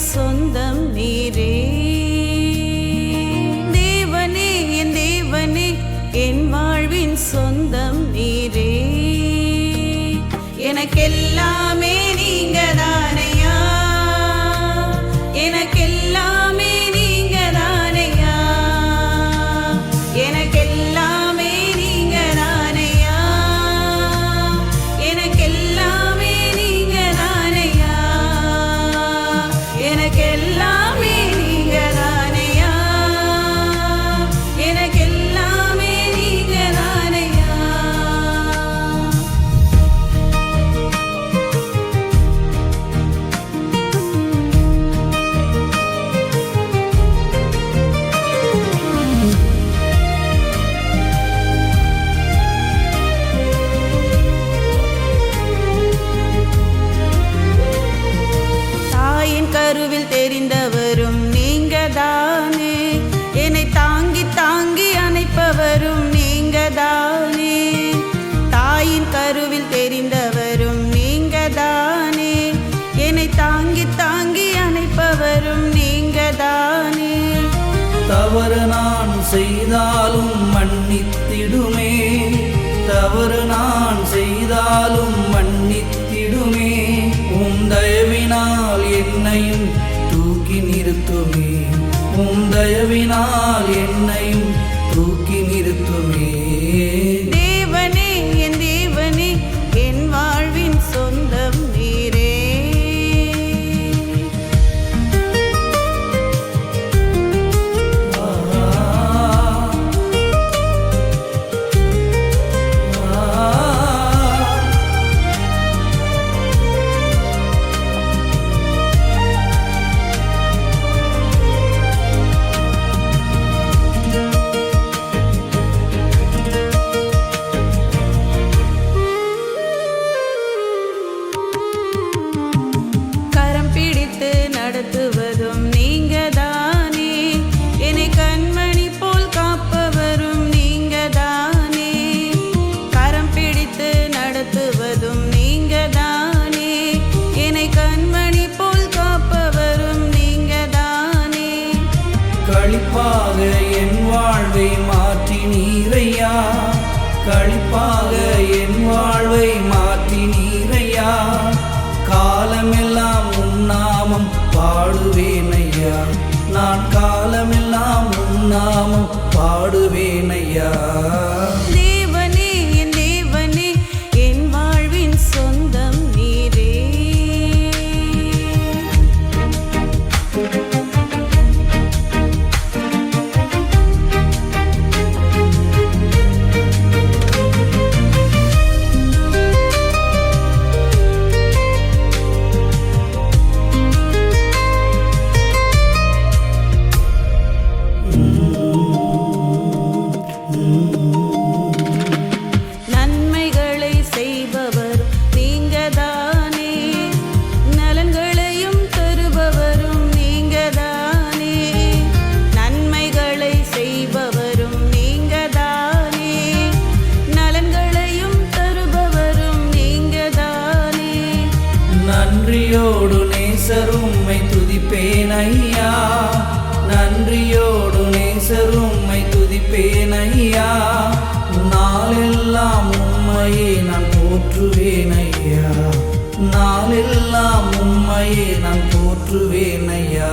சொந்தம் நீரே. தேவனே என் தேவனே என் வாழ்வின் சொந்தம் நீரே. எனக்கெல்லாமே நீங்க தானையா, எனக்கெல்லாமே நீங்க தானையா, எனக்கெல்லாமே நீங்க தானையா, எனக்கெல்லாமே நீங்க தானையா, எனக்கெல்லாமே நீங்க தானையா, எனக்கெல்லாமே நீங்க தானையா. கருவில் தெரிந்தவரும் நீங்க தானே, என்னை தாங்கி தாங்கி அணைப்பவரும் நீங்க தானே. தாயின் கருவில் தெரிந்தவரும் நீங்க தானே, என்னை தாங்கி தாங்கி அணைப்பவரும் நீங்க தானே. தவறு நான் செய்தாலும் மன்னித்திடுமே, தவறு நான் செய்தாலும் மன்னித்திடுமே. உம் தயவினால் என்னையும் தூக்கி நிறுத்துமே, உம் தயவினால் என்னையும் தூக்கி நிறுத்துமே. தேவனே என் தேவனே என் வாழ்வின் சொந்தம் நீரே. நடத்துவதும் நீங்க தானே, என்னை கண்மணி போல் காப்பவரும் நீங்க தானே. கரம் பிடித்து நடத்துவதும் நீங்க தானே, என்னை கண்மணி போல் காப்பவரும் நீங்க தானே. களிப்பாக என் வாழ்வை மாற்றி நீரையா, களிப்பாக என் வாழ்வை மாற்றி நீரையா. காலமெல்லாம் உன் நாமம் பாடுவேனையா, நான் காலமெல்லாம் உன் நாமம் பாடுவேனையா. தேவனே என் தேவனே என் வாழ்வின் சொந்தம் நீரே. நன்மைகளை செய்பவர் நீங்க தானே, நலன்களையும் தருபவரும் நீங்க தானே. நன்மைகளை செய்பவரும் நீங்க தானே, நலன்களையும் தருபவரும் நீங்க தானே. நன்றியோடு நேசரும்மை துதிப்பேன் ஐயா, நன்றியோடு நேசரும்மை துதிப்பேன் ஐயா. நாளெல்லாம் உம்மையே நான் போற்றுவேன் ஐயா, நாளெல்லாம் உம்மையே நான் போற்றுவேன் ஐயா.